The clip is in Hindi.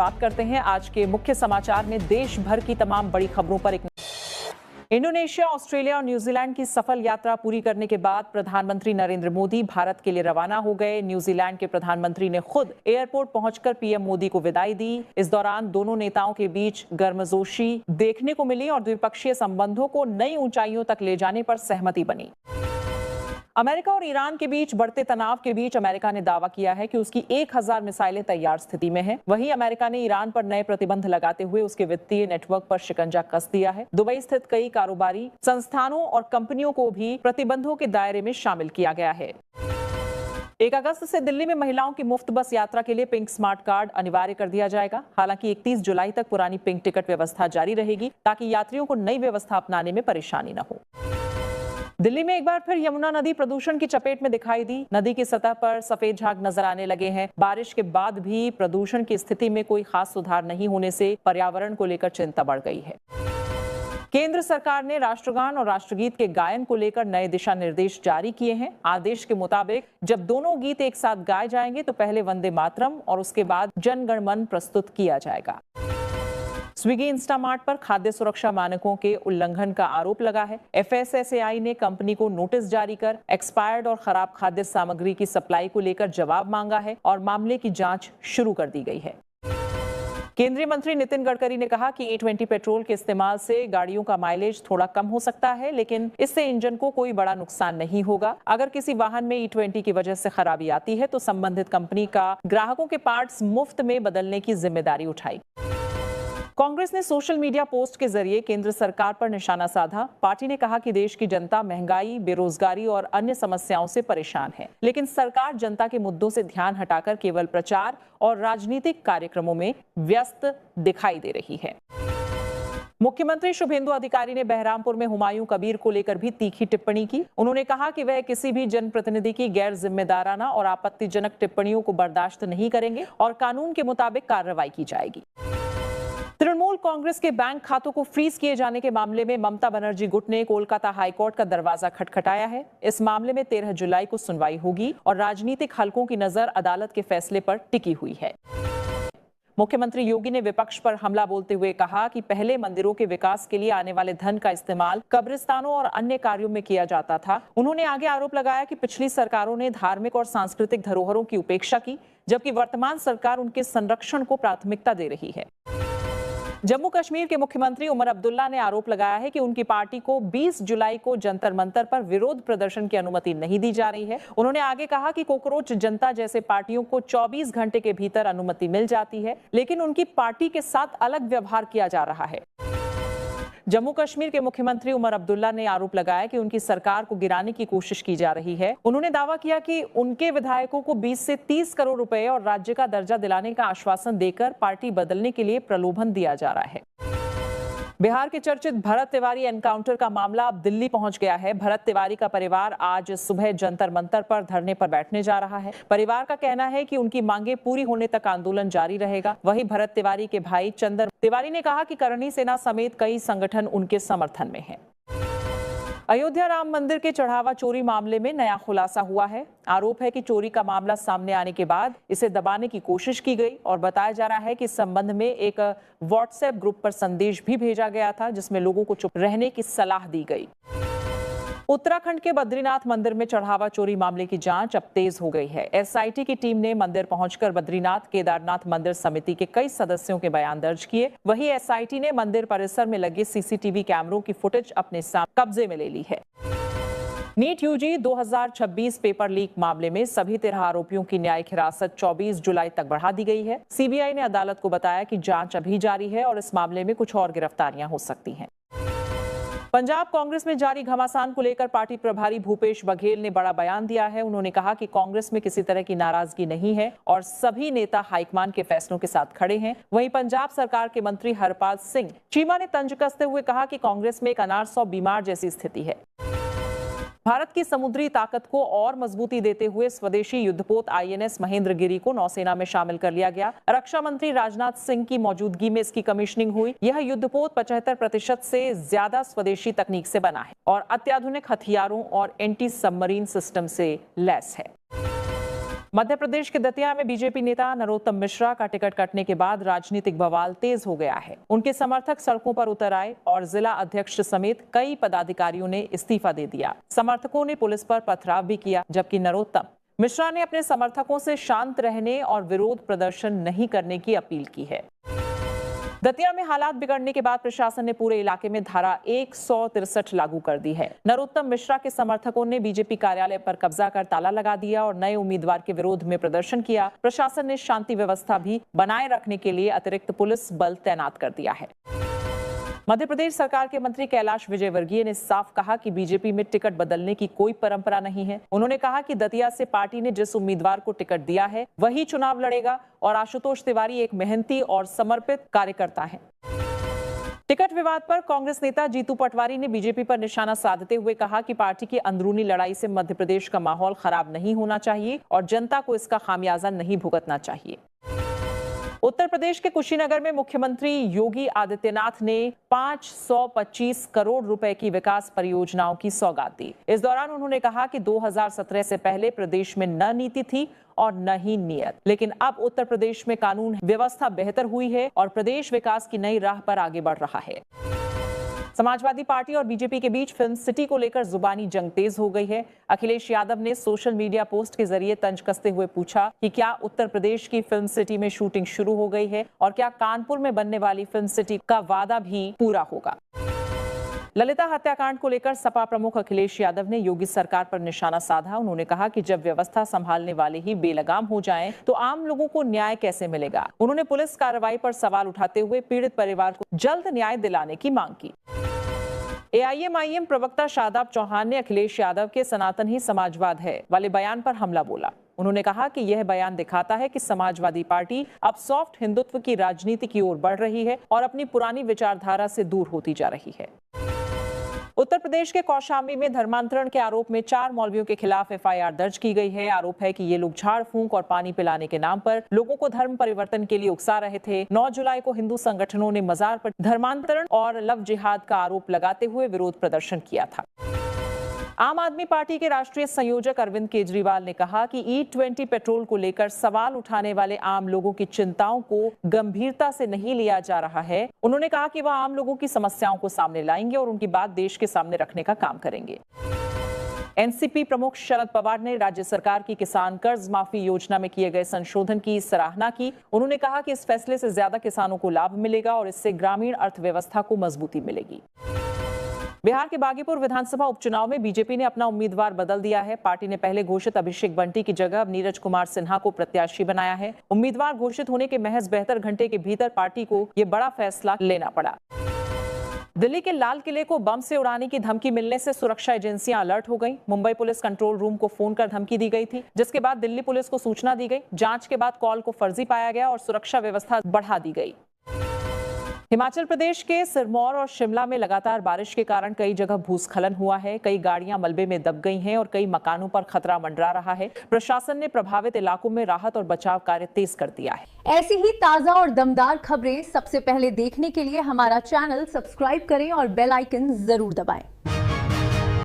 बात करते हैं आज के मुख्य समाचार में देश भर की तमाम बड़ी खबरों पर। इंडोनेशिया, ऑस्ट्रेलिया और न्यूजीलैंड की सफल यात्रा पूरी करने के बाद प्रधानमंत्री नरेंद्र मोदी भारत के लिए रवाना हो गए। न्यूजीलैंड के प्रधानमंत्री ने खुद एयरपोर्ट पहुंचकर पीएम मोदी को विदाई दी। इस दौरान दोनों नेताओं के बीच गर्मजोशी देखने को मिली और द्विपक्षीय संबंधों को नई ऊंचाइयों तक ले जाने पर सहमति बनी। अमेरिका और ईरान के बीच बढ़ते तनाव के बीच अमेरिका ने दावा किया है कि उसकी 1000 मिसाइलें तैयार स्थिति में हैं। वहीं अमेरिका ने ईरान पर नए प्रतिबंध लगाते हुए उसके वित्तीय नेटवर्क पर शिकंजा कस दिया है। दुबई स्थित कई कारोबारी संस्थानों और कंपनियों को भी प्रतिबंधों के दायरे में शामिल किया गया है। 1 अगस्त से दिल्ली में महिलाओं की मुफ्त बस यात्रा के लिए पिंक स्मार्ट कार्ड अनिवार्य कर दिया जाएगा। हालांकि 31 जुलाई तक पुरानी पिंक टिकट व्यवस्था जारी रहेगी ताकि यात्रियों को नई व्यवस्था अपनाने में परेशानी न हो। दिल्ली में एक बार फिर यमुना नदी प्रदूषण की चपेट में दिखाई दी। नदी की सतह पर सफेद झाग नजर आने लगे हैं। बारिश के बाद भी प्रदूषण की स्थिति में कोई खास सुधार नहीं होने से पर्यावरण को लेकर चिंता बढ़ गई है। केंद्र सरकार ने राष्ट्रगान और राष्ट्रगीत के गायन को लेकर नए दिशा निर्देश जारी किए हैं। आदेश के मुताबिक जब दोनों गीत एक साथ गाए जाएंगे तो पहले वंदे मातरम और उसके बाद जन गण मन प्रस्तुत किया जाएगा। स्विगी इंस्टामार्ट पर खाद्य सुरक्षा मानकों के उल्लंघन का आरोप लगा है। एफएसएसएआई ने कंपनी को नोटिस जारी कर एक्सपायर्ड और खराब खाद्य सामग्री की सप्लाई को लेकर जवाब मांगा है और मामले की जांच शुरू कर दी गई है। केंद्रीय मंत्री नितिन गडकरी ने कहा कि E20 पेट्रोल के इस्तेमाल से गाड़ियों का माइलेज थोड़ा कम हो सकता है, लेकिन इससे इंजन को कोई बड़ा नुकसान नहीं होगा। अगर किसी वाहन में E20 की वजह से खराबी आती है तो संबंधित कंपनी का ग्राहकों के पार्ट्स मुफ्त में बदलने की जिम्मेदारी उठाई। कांग्रेस ने सोशल मीडिया पोस्ट के जरिए केंद्र सरकार पर निशाना साधा। पार्टी ने कहा कि देश की जनता महंगाई, बेरोजगारी और अन्य समस्याओं से परेशान है, लेकिन सरकार जनता के मुद्दों से ध्यान हटाकर केवल प्रचार और राजनीतिक कार्यक्रमों में व्यस्त दिखाई दे रही है। मुख्यमंत्री शुभेंदु अधिकारी ने बहरामपुर में हुमायूं कबीर को लेकर भी तीखी टिप्पणी की। उन्होंने कहा कि वह किसी भी जनप्रतिनिधि की गैर जिम्मेदाराना और आपत्तिजनक टिप्पणियों को बर्दाश्त नहीं करेंगे और कानून के मुताबिक कार्रवाई की जाएगी। तृणमूल कांग्रेस के बैंक खातों को फ्रीज किए जाने के मामले में ममता बनर्जी गुट ने कोलकाता हाईकोर्ट का दरवाजा खटखटाया है। इस मामले में 13 जुलाई को सुनवाई होगी और राजनीतिक हलकों की नजर अदालत के फैसले पर टिकी हुई है। मुख्यमंत्री योगी ने विपक्ष पर हमला बोलते हुए कहा कि पहले मंदिरों के विकास के लिए आने वाले धन का इस्तेमाल कब्रिस्तानों और अन्य कार्यों में किया जाता था। उन्होंने आगे आरोप लगाया कि पिछली सरकारों ने धार्मिक और सांस्कृतिक धरोहरों की उपेक्षा की, जबकि वर्तमान सरकार उनके संरक्षण को प्राथमिकता दे रही है। जम्मू कश्मीर के मुख्यमंत्री उमर अब्दुल्ला ने आरोप लगाया है कि उनकी पार्टी को 20 जुलाई को जंतर मंतर पर विरोध प्रदर्शन की अनुमति नहीं दी जा रही है। उन्होंने आगे कहा कि कोकरोच जनता जैसे पार्टियों को 24 घंटे के भीतर अनुमति मिल जाती है, लेकिन उनकी पार्टी के साथ अलग व्यवहार किया जा रहा है। जम्मू कश्मीर के मुख्यमंत्री उमर अब्दुल्ला ने आरोप लगाया कि उनकी सरकार को गिराने की कोशिश की जा रही है। उन्होंने दावा किया कि उनके विधायकों को 20 से 30 करोड़ रुपए और राज्य का दर्जा दिलाने का आश्वासन देकर पार्टी बदलने के लिए प्रलोभन दिया जा रहा है। बिहार के चर्चित भरत तिवारी एनकाउंटर का मामला अब दिल्ली पहुंच गया है। भरत तिवारी का परिवार आज सुबह जंतर मंतर पर धरने पर बैठने जा रहा है। परिवार का कहना है कि उनकी मांगे पूरी होने तक आंदोलन जारी रहेगा। वहीं भरत तिवारी के भाई चंदर तिवारी ने कहा कि करणी सेना समेत कई संगठन उनके समर्थन में हैं। अयोध्या राम मंदिर के चढ़ावा चोरी मामले में नया खुलासा हुआ है। आरोप है कि चोरी का मामला सामने आने के बाद इसे दबाने की कोशिश की गई और बताया जा रहा है कि इस संबंध में एक व्हाट्सएप ग्रुप पर संदेश भी भेजा गया था जिसमें लोगों को चुप रहने की सलाह दी गई। उत्तराखंड के बद्रीनाथ मंदिर में चढ़ावा चोरी मामले की जांच अब तेज हो गई है। एसआईटी की टीम ने मंदिर पहुंचकर बद्रीनाथ केदारनाथ मंदिर समिति के कई सदस्यों के बयान दर्ज किए। वहीं एसआईटी ने मंदिर परिसर में लगे सीसीटीवी कैमरों की फुटेज अपने कब्जे में ले ली है। नीट यूजी 2026 पेपर लीक मामले में सभी 13 आरोपियों की न्यायिक हिरासत 24 जुलाई तक बढ़ा दी गई है। सीबीआई ने अदालत को बताया कि जांच अभी जारी है और इस मामले में कुछ और गिरफ्तारियां हो सकती हैं। पंजाब कांग्रेस में जारी घमासान को लेकर पार्टी प्रभारी भूपेश बघेल ने बड़ा बयान दिया है। उन्होंने कहा कि कांग्रेस में किसी तरह की नाराजगी नहीं है और सभी नेता हाईकमान के फैसलों के साथ खड़े हैं। वहीं पंजाब सरकार के मंत्री हरपाल सिंह चीमा ने तंज कसते हुए कहा कि कांग्रेस में एक अनार-सौ बीमार जैसी स्थिति है। भारत की समुद्री ताकत को और मजबूती देते हुए स्वदेशी युद्धपोत आईएनएस महेंद्रगिरी को नौसेना में शामिल कर लिया गया। रक्षा मंत्री राजनाथ सिंह की मौजूदगी में इसकी कमीशनिंग हुई। यह युद्धपोत 75% से ज्यादा स्वदेशी तकनीक से बना है और अत्याधुनिक हथियारों और एंटी सबमरीन सिस्टम से लैस है। मध्य प्रदेश के दतिया में बीजेपी नेता नरोत्तम मिश्रा का टिकट कटने के बाद राजनीतिक बवाल तेज हो गया है। उनके समर्थक सड़कों पर उतर आए और जिला अध्यक्ष समेत कई पदाधिकारियों ने इस्तीफा दे दिया। समर्थकों ने पुलिस पर पथराव भी किया, जबकि नरोत्तम मिश्रा ने अपने समर्थकों से शांत रहने और विरोध प्रदर्शन नहीं करने की अपील की है। दतिया में हालात बिगड़ने के बाद प्रशासन ने पूरे इलाके में धारा 163 लागू कर दी है। नरोत्तम मिश्रा के समर्थकों ने बीजेपी कार्यालय पर कब्जा कर ताला लगा दिया और नए उम्मीदवार के विरोध में प्रदर्शन किया। प्रशासन ने शांति व्यवस्था भी बनाए रखने के लिए अतिरिक्त पुलिस बल तैनात कर दिया है। मध्य प्रदेश सरकार के मंत्री कैलाश विजयवर्गीय ने साफ कहा कि बीजेपी में टिकट बदलने की कोई परंपरा नहीं है। उन्होंने कहा कि दतिया से पार्टी ने जिस उम्मीदवार को टिकट दिया है वही चुनाव लड़ेगा और आशुतोष तिवारी एक मेहनती और समर्पित कार्यकर्ता है। टिकट विवाद पर कांग्रेस नेता जीतू पटवारी ने बीजेपी पर निशाना साधते हुए कहा कि पार्टी की अंदरूनी लड़ाई से मध्य प्रदेश का माहौल खराब नहीं होना चाहिए और जनता को इसका खामियाजा नहीं भुगतना चाहिए। उत्तर प्रदेश के कुशीनगर में मुख्यमंत्री योगी आदित्यनाथ ने 525 करोड़ रुपए की विकास परियोजनाओं की सौगात दी। इस दौरान उन्होंने कहा कि 2017 से पहले प्रदेश में न नीति थी और न ही नीयत, लेकिन अब उत्तर प्रदेश में कानून व्यवस्था बेहतर हुई है और प्रदेश विकास की नई राह पर आगे बढ़ रहा है। समाजवादी पार्टी और बीजेपी के बीच फिल्म सिटी को लेकर जुबानी जंग तेज हो गई है। अखिलेश यादव ने सोशल मीडिया पोस्ट के जरिए तंज कसते हुए पूछा कि क्या उत्तर प्रदेश की फिल्म सिटी में शूटिंग शुरू हो गई है और क्या कानपुर में बनने वाली फिल्म सिटी का वादा भी पूरा होगा। ललिता हत्याकांड को लेकर सपा प्रमुख अखिलेश यादव ने योगी सरकार पर निशाना साधा। उन्होंने कहा कि जब व्यवस्था संभालने वाले ही बेलगाम हो जाएं, तो आम लोगों को न्याय कैसे मिलेगा। उन्होंने पुलिस कार्रवाई पर सवाल उठाते हुए पीड़ित परिवार को जल्द न्याय दिलाने की मांग की। AIMIM प्रवक्ता शादाब चौहान ने अखिलेश यादव के सनातन ही समाजवाद है वाले बयान पर हमला बोला। उन्होंने कहा कि यह बयान दिखाता है कि समाजवादी पार्टी अब सॉफ्ट हिंदुत्व की राजनीति की ओर बढ़ रही है और अपनी पुरानी विचारधारा से दूर होती जा रही है। उत्तर प्रदेश के कौशाम्बी में धर्मांतरण के आरोप में 4 मौलवियों के खिलाफ FIR दर्ज की गई है। आरोप है कि ये लोग झाड़ फूंक और पानी पिलाने के नाम पर लोगों को धर्म परिवर्तन के लिए उकसा रहे थे। 9 जुलाई को हिंदू संगठनों ने मजार पर धर्मांतरण और लव जिहाद का आरोप लगाते हुए विरोध प्रदर्शन किया था। आम आदमी पार्टी के राष्ट्रीय संयोजक अरविंद केजरीवाल ने कहा कि E20 पेट्रोल को लेकर सवाल उठाने वाले आम लोगों की चिंताओं को गंभीरता से नहीं लिया जा रहा है। उन्होंने कहा कि वह आम लोगों की समस्याओं को सामने लाएंगे और उनकी बात देश के सामने रखने का काम करेंगे। एनसीपी प्रमुख शरद पवार ने राज्य सरकार की किसान कर्ज माफी योजना में किए गए संशोधन की सराहना की। उन्होंने कहा कि इस फैसले से ज्यादा किसानों को लाभ मिलेगा और इससे ग्रामीण अर्थव्यवस्था को मजबूती मिलेगी। बिहार के बागीपुर विधानसभा उपचुनाव में बीजेपी ने अपना उम्मीदवार बदल दिया है। पार्टी ने पहले घोषित अभिषेक बंटी की जगह अब नीरज कुमार सिन्हा को प्रत्याशी बनाया है। उम्मीदवार घोषित होने के महज 72 घंटे के भीतर पार्टी को यह बड़ा फैसला लेना पड़ा। दिल्ली के लाल किले को बम से उड़ाने की धमकी मिलने से सुरक्षा एजेंसियां अलर्ट हो गईं। मुंबई पुलिस कंट्रोल रूम को फोन कर धमकी दी गई थी, जिसके बाद दिल्ली पुलिस को सूचना दी गई। जांच के बाद कॉल को फर्जी पाया गया और सुरक्षा व्यवस्था बढ़ा दी गई। हिमाचल प्रदेश के सिरमौर और शिमला में लगातार बारिश के कारण कई जगह भूस्खलन हुआ है। कई गाड़ियां मलबे में दब गई हैं और कई मकानों पर खतरा मंडरा रहा है। प्रशासन ने प्रभावित इलाकों में राहत और बचाव कार्य तेज कर दिया है। ऐसी ही ताजा और दमदार खबरें सबसे पहले देखने के लिए हमारा चैनल सब्सक्राइब करें और बेल आइकन जरूर दबाएं।